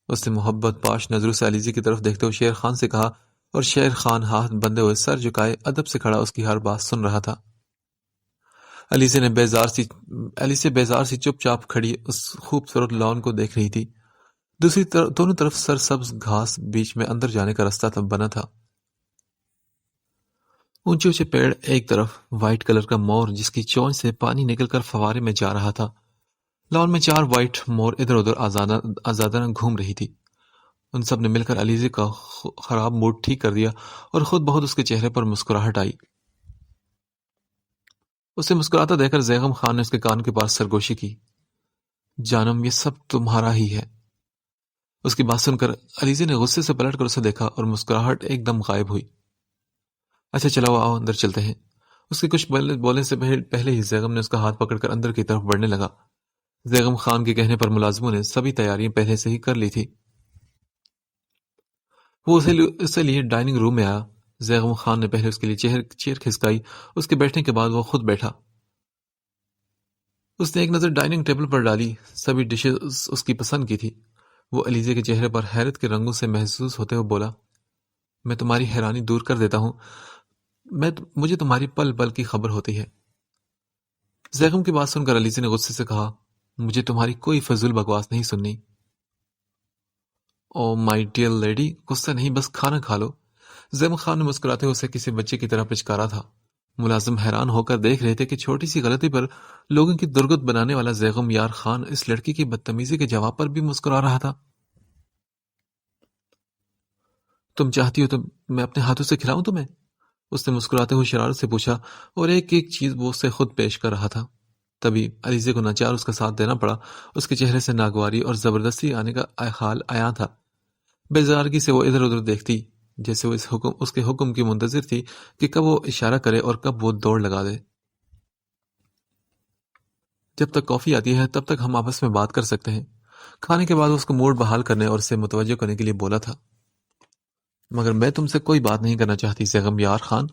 اس نے محبت پاش نظروں سے علیزی کی طرف دیکھتے ہوئے شیر خان سے کہا، اور شیر خان ہاتھ بندے ہوئے سر جھکائے ادب سے کھڑا اس کی ہر بات سن رہا تھا. علی سے بیزار سی چپ چاپ کھڑی اس خوبصورت لان کو دیکھ رہی تھی. دونوں طرف سرسبز گھاس، بیچ میں اندر جانے کا رستہ بنا تھا. اونچے اونچے پیڑ، ایک طرف وائٹ کلر کا مور جس کی چونچ سے پانی نکل کر فوارے میں جا رہا تھا. لان میں 4 وائٹ مور ادھر ادھر آزادانہ گھوم رہی تھی. ان سب نے مل کر علیزے کا خراب موڈ ٹھیک کر دیا اور خود بہت اس کے چہرے پر مسکراہٹ آئی. اسے مسکراتا دیکھ کر زیغم خان نے اس کے کان کے پاس سرگوشی کی. جانم، یہ سب تمہارا ہی ہے. اس کی بات سن کر علیزے نے غصے سے پلٹ کر اسے دیکھا اور مسکراہٹ ایک دم غائب ہوئی. اچھا چلو آؤ اندر چلتے ہیں. اس کے کچھ بولنے سے پہلے ہی زیغم نے اس کا ہاتھ پکڑ کر اندر کی طرف بڑھنے لگا. زیغم خان کے کہنے پر ملازموں نے سبھی تیاریاں پہلے سے ہی کر لی تھی. وہ اسے لیے ڈائننگ روم میں آیا. زیغم خان نے پہلے اس کے لیے چیئر کھسکائی. اس کے بیٹھنے کے بعد وہ خود بیٹھا. اس نے ایک نظر ڈائننگ ٹیبل پر ڈالی. سبھی ڈشز اس کی پسند کی تھی. وہ علیزے کے چہرے پر حیرت کے رنگوں سے محسوس ہوتے ہوئے بولا، میں تمہاری حیرانی دور کر دیتا ہوں. مجھے تمہاری پل پل کی خبر ہوتی ہے. زیغم کی بات سن کر علیزے نے غصے سے کہا، مجھے تمہاری کوئی فضول بکواس نہیں سننی. او مائی ڈیئر لیڈی، غصہ نہیں، بس کھانا کھا لو. زیغم خان نے مسکراتے ہوئے اسے کسی بچے کی طرح پچکارا تھا. ملازم حیران ہو کر دیکھ رہے تھے کہ چھوٹی سی غلطی پر لوگوں کی درگت بنانے والا زیغم یار خان اس لڑکی کی بدتمیزی کے جواب پر بھی مسکرا رہا تھا. تم چاہتی ہو تو میں اپنے ہاتھوں سے کھلاؤں تمہیں؟ اس نے مسکراتے ہوئے شرارت سے پوچھا اور ایک ایک چیز وہ اسے خود پیش کر رہا تھا. تبھی علیزے کو ناچار اس کا ساتھ دینا پڑا. اس کے چہرے سے ناگواری اور زبردستی آنے کا حال آیا تھا. بیزارگی سے وہ ادھر ادھر دیکھتی جیسے وہ اس کے حکم کی منتظر تھی کہ کب وہ اشارہ کرے اور کب وہ دوڑ لگا دے. جب تک کافی آتی ہے تب تک ہم آپس میں بات کر سکتے ہیں. کھانے کے بعد اس کو موڈ بحال کرنے اور اسے متوجہ کرنے کے لیے بولا تھا. مگر میں تم سے کوئی بات نہیں کرنا چاہتی زیغم یار خان.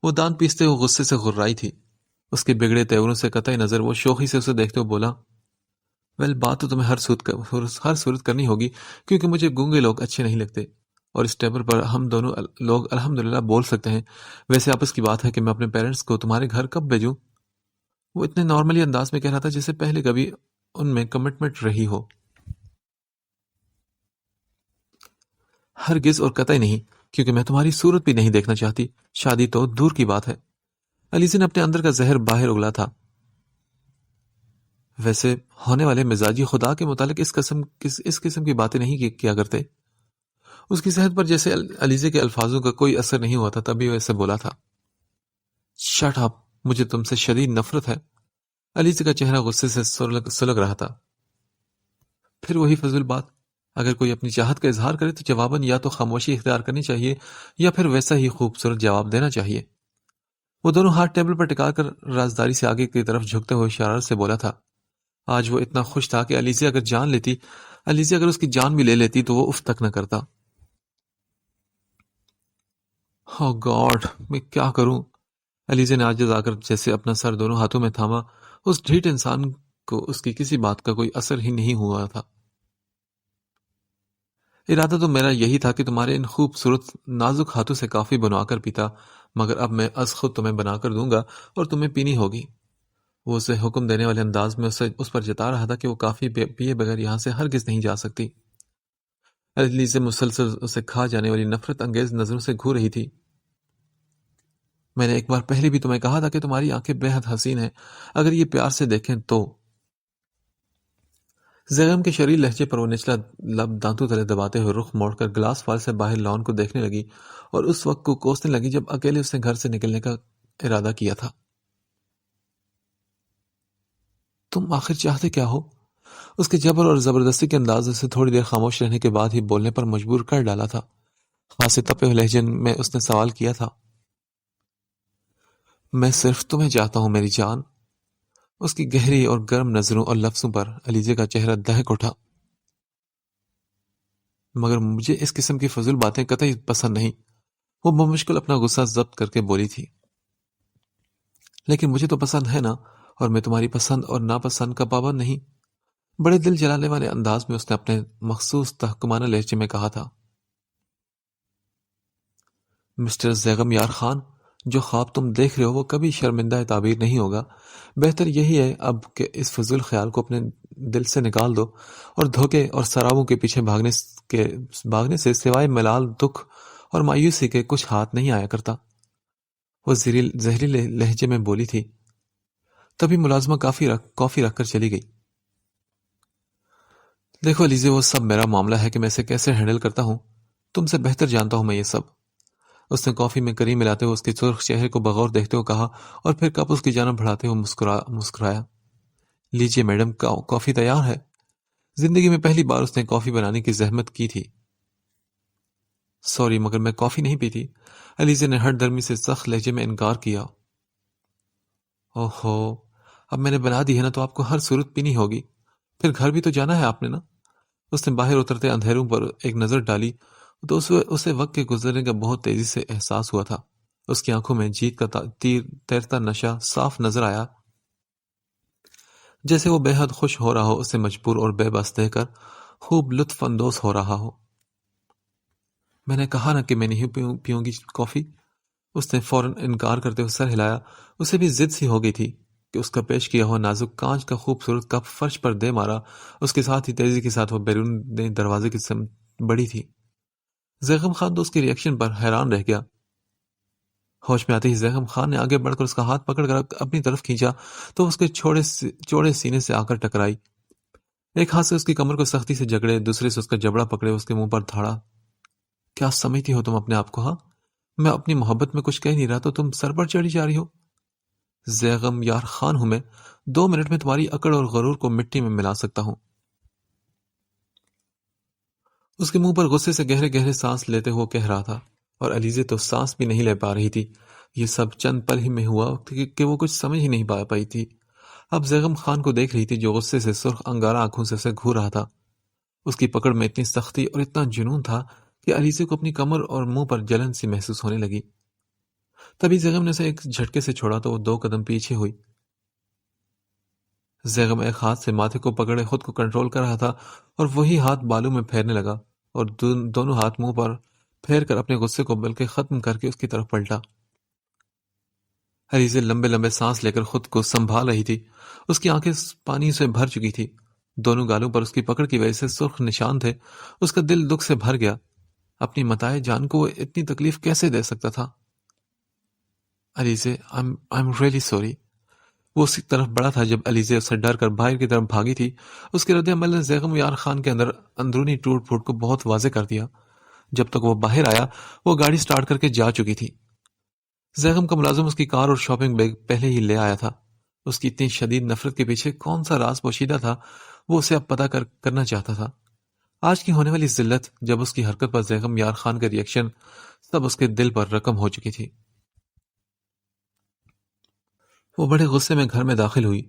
وہ دانت پیستے ہوئے غصے سے غرائی تھی. اس کے بگڑے تیوروں سے قطع نظر وہ شوخی سے اسے دیکھتے ہوئے بولا، ویل بات تو تمہیں ہر صورت کرنی ہوگی کیونکہ مجھے گونگے لوگ اچھے نہیں لگتے اور اس ٹیبل پر ہم دونوں لوگ الحمدللہ بول سکتے ہیں. ویسے آپس کی بات ہے کہ میں اپنے پیرنٹس کو تمہارے گھر کب بھیجوں؟ وہ اتنے نارملی انداز میں کہہ رہا تھا جیسے پہلے کبھی ان میں کمٹمنٹ رہی ہو. ہرگز اور قطعی نہیں، کیونکہ میں تمہاری صورت بھی نہیں دیکھنا چاہتی. شادی تو دور کی بات ہے. علیزے نے اپنے اندر کا زہر باہر اگلا تھا. ویسے ہونے والے مزاجی خدا کے متعلق اس قسم کی باتیں نہیں کیا کرتے. اس کی صحت پر جیسے علیزے کے الفاظوں کا کوئی اثر نہیں ہوا تھا. تبھی وہ ایسے بولا تھا، شٹ اپ، مجھے تم سے شدید نفرت ہے. علیزے کا چہرہ غصے سے سلگ رہا تھا. پھر وہی فضول بات، اگر کوئی اپنی چاہت کا اظہار کرے تو جواباً یا تو خاموشی اختیار کرنی چاہیے یا پھر ویسا ہی خوبصورت جواب دینا چاہیے. وہ دونوں ہاتھ ٹیبل پر ٹکا کر رازداری سے آگے کی طرف جھکتے ہوئے شرارت سے بولا تھا. آج وہ اتنا خوش تھا کہ علیزہ اگر اس کی جان بھی لے لیتی تو وہ اف تک نہ کرتا. او گاڈ، میں کیا کروں؟ علیزہ نے عاجز آ کر جیسے اپنا سر دونوں ہاتھوں میں تھاما. اس ڈھیٹ انسان کو اس کی کسی بات کا کوئی اثر ہی نہیں ہوا تھا. ارادہ تو میرا یہی تھا کہ تمہارے ان خوبصورت نازک ہاتھوں سے کافی بنوا کر پیتا، مگر اب میں از خود تمہیں بنا کر دوں گا اور تمہیں پینی ہوگی. وہ اسے حکم دینے والے انداز میں اس پر جتا رہا تھا کہ وہ کافی پیے بغیر یہاں سے ہرگز نہیں جا سکتی. علیزہ مسلسل اسے کھا جانے والی نفرت انگیز نظروں سے گھور رہی تھی. میں نے ایک بار پہلے بھی تمہیں کہا تھا کہ تمہاری آنکھیں بے حد حسین ہیں، اگر یہ پیار سے دیکھیں تو. زیغم کے شریل لہجے پر وہ نچلا لب دانتوں تلے دباتے ہوئے رخ موڑ کر گلاس فال سے باہر لان کو دیکھنے لگی اور اس وقت کو کوسنے لگی جب اکیلے اس نے گھر سے نکلنے کا ارادہ کیا تھا. تم آخر چاہتے کیا ہو؟ اس کے جبر اور زبردستی کے انداز سے تھوڑی دیر خاموش رہنے کے بعد ہی بولنے پر مجبور کر ڈالا تھا. خاصے تپے ہوئے لہجے میں اس نے سوال کیا تھا. میں صرف تمہیں چاہتا ہوں میری جان. اس کی گہری اور گرم نظروں اور لفظوں پر علیزہ کا چہرہ دہک اٹھا. مگر مجھے اس قسم کی فضول باتیں قطعی پسند نہیں. وہ بمشکل اپنا غصہ ضبط کر کے بولی تھی. لیکن مجھے تو پسند ہے نا، اور میں تمہاری پسند اور ناپسند کا پابند نہیں. بڑے دل جلانے والے انداز میں اس نے اپنے مخصوص تحکمانہ لہجے میں کہا تھا. مسٹر زیغم یار خان، جو خواب تم دیکھ رہے ہو وہ کبھی شرمندہ تعبیر نہیں ہوگا. بہتر یہی ہے اب کہ اس فضول خیال کو اپنے دل سے نکال دو، اور دھوکے اور سرابوں کے پیچھے بھاگنے سے سوائے ملال، دکھ اور مایوسی کے کچھ ہاتھ نہیں آیا کرتا. وہ زہریلے لہجے میں بولی تھی. تبھی ملازمہ کافی رکھ کر چلی گئی. دیکھو علیزہ، وہ سب میرا معاملہ ہے کہ میں اسے کیسے ہینڈل کرتا ہوں. تم سے بہتر جانتا ہوں میں یہ سب. اس نے کافی میں کریم ملاتے ہوئے اس کے سرخ چہرے کو بغور دیکھتے ہوئے کہا اور پھر کپ اس کی جانب بڑھاتے ہوئے مسکرایا. لیجیے میڈم، کافی تیار ہے. زندگی میں پہلی بار اس نے کافی بنانے کی زحمت کی تھی. سوری، مگر میں کافی نہیں پیتی. علیزہ نے ہٹ درمی سے سخت لہجے میں انکار کیا. اوہو، اب میں نے بنا دی ہے نا تو آپ کو ہر صورت پینی ہوگی. پھر گھر بھی تو جانا ہے آپ نے نا. اس نے باہر اترتے اندھیروں پر ایک نظر ڈالی تو اسے وقت کے گزرنے کا بہت تیزی سے احساس ہوا تھا. اس کی آنکھوں میں جیت کا تیرتا نشہ صاف نظر آیا، جیسے وہ بے حد خوش ہو رہا ہو، اسے مجبور اور بے بس دیکھ کر خوب لطف اندوز ہو رہا ہو. میں نے کہا نا کہ میں نہیں پیوں گی کافی. اس نے فوراً انکار کرتے ہوئے سر ہلایا. اسے بھی ضد سی ہو گئی تھی کہ اس کا پیش کیا ہوا نازک کانچ کا خوبصورت کپ فرش پر دے مارا. اس کے ساتھ ہی تیزی کے ساتھ وہ بیرون دروازے کی سمت بڑھی تھی. زیغم خان تو اس کی ریئیکشن پر حیران رہ گیا. ہوش میں آتے ہی زیغم خان نے آگے بڑھ کر اس کا ہاتھ پکڑ کر اپنی طرف کھینچا تو اس کے چوڑے سینے سے آ کر ٹکرائی. ایک ہاتھ سے اس کی کمر کو سختی سے جگڑے، دوسرے سے اس کا جبڑا پکڑے اس کے منہ پر دھاڑا. کیا سمجھتی ہو تم اپنے آپ کو؟ ہاں، میں اپنی محبت میں کچھ کہہ نہیں رہا تو تم سر پر چڑھی جا رہی ہو. زیغم یار خان ہوں میں، 2 منٹ میں تمہاری اکڑ اور غرور کو مٹی میں ملا سکتا ہوں. اس کے منہ پر غصے سے گہرے گہرے سانس لیتے ہوئے کہہ رہا تھا، اور علیزہ تو سانس بھی نہیں لے پا رہی تھی. یہ سب چند پل ہی میں ہوا کہ وہ کچھ سمجھ ہی نہیں پائی تھی. اب زیغم خان کو دیکھ رہی تھی جو غصے سے سرخ انگارہ آنکھوں سے اسے گھور رہا تھا. اس کی پکڑ میں اتنی سختی اور اتنا جنون تھا کہ علیزہ کو اپنی کمر اور منہ پر جلن سی محسوس ہونے لگی. تبھی زیغم نے اسے ایک جھٹکے سے چھوڑا تو وہ 2 قدم پیچھے ہوئی. زیغم ایک ہاتھ سے ماتھے کو پکڑے خود کو کنٹرول کر رہا تھا اور وہی ہاتھ بالوں میں پھیرنے لگا اور دونوں ہاتھ منہ پر پھیر کر اپنے غصے کو بلکہ ختم کر کے اس کی طرف پلٹا. علیزہ لمبے لمبے سانس لے کر خود کو سنبھال رہی تھی. اس کی آنکھیں پانی سے بھر چکی تھی. دونوں گالوں پر اس کی پکڑ کی وجہ سے سرخ نشان تھے. اس کا دل دکھ سے بھر گیا. اپنی متاع جان کو وہ اتنی تکلیف کیسے دے سکتا تھا؟ Alizeh, I'm really sorry. وہ اس کی طرف بڑھا تھا جب علیزہ اسے ڈر کر باہر کی طرف بھاگی تھی. اس کے رد عمل نے زیغم یار خان کے اندر اندرونی ٹوٹ پھوٹ کو بہت واضح کر دیا. جب تک وہ باہر آیا وہ گاڑی سٹارٹ کر کے جا چکی تھی. زیغم کا ملازم اس کی کار اور شاپنگ بیگ پہلے ہی لے آیا تھا. اس کی اتنی شدید نفرت کے پیچھے کون سا راز پوشیدہ تھا، وہ اسے اب پتہ کرنا چاہتا تھا. آج کی ہونے والی ذلت، جب اس کی حرکت پر زیغم یار خان کا ریئیکشن، سب اس کے دل پر رقم ہو چکی تھی. وہ بڑے غصے میں گھر میں داخل ہوئی۔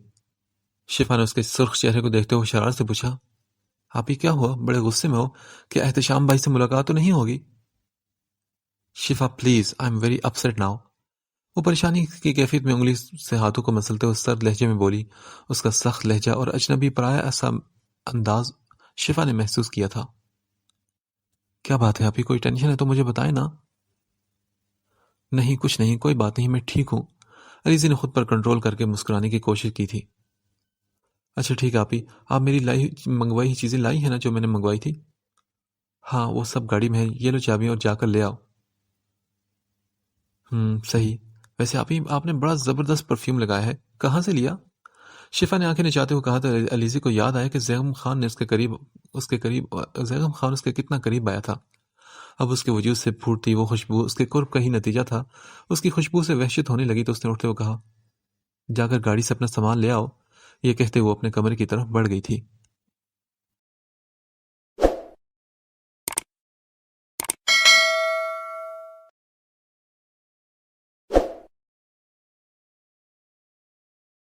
شفا نے اس کے سرخ چہرے کو دیکھتے ہوئے شرارت سے پوچھا، آپ ہی کیا ہوا؟ بڑے غصے میں ہو؟ کیا احتشام بھائی سے ملاقات تو نہیں ہوگی؟ شفا please, I am very upset now. وہ پریشانی کی کیفیت میں انگلی سے ہاتھوں کو مسلتے ہوئے سرد لہجے میں بولی۔ اس کا سخت لہجہ اور اجنبی پرایا ایسا انداز شفا نے محسوس کیا تھا۔ کیا بات ہے آپ ہی؟ کوئی ٹینشن ہے تو مجھے بتائیں نا۔ نہیں کچھ نہیں، کوئی بات نہیں، میں ٹھیک ہوں۔ علیزی نے خود پر کنٹرول کر کے مسکرانے کی کوشش کی تھی۔ اچھا ٹھیک ہے آپ ہی، آپ میری منگوائی چیزیں لائی ہیں نا جو میں نے منگوائی تھی؟ ہاں وہ سب گاڑی میں ہے، یہ لو چابیاں اور جا کر لے آؤ۔ صحیح۔ ویسے آپ نے بڑا زبردست پرفیوم لگایا ہے، کہاں سے لیا؟ شفا نے آنکھیں نچاتے ہوئے کہا تو علیزی کو یاد آیا کہ زیغم خان اس کے کتنا قریب آیا تھا۔ اب اس کے وجود سے پھوٹتی وہ خوشبو اس کے قرب کا ہی نتیجہ تھا۔ اس کی خوشبو سے وحشت ہونے لگی تو اس نے اٹھتے ہوئے کہا، جا کر گاڑی سے اپنا سامان لے آؤ۔ یہ کہتے وہ اپنے کمرے کی طرف بڑھ گئی تھی۔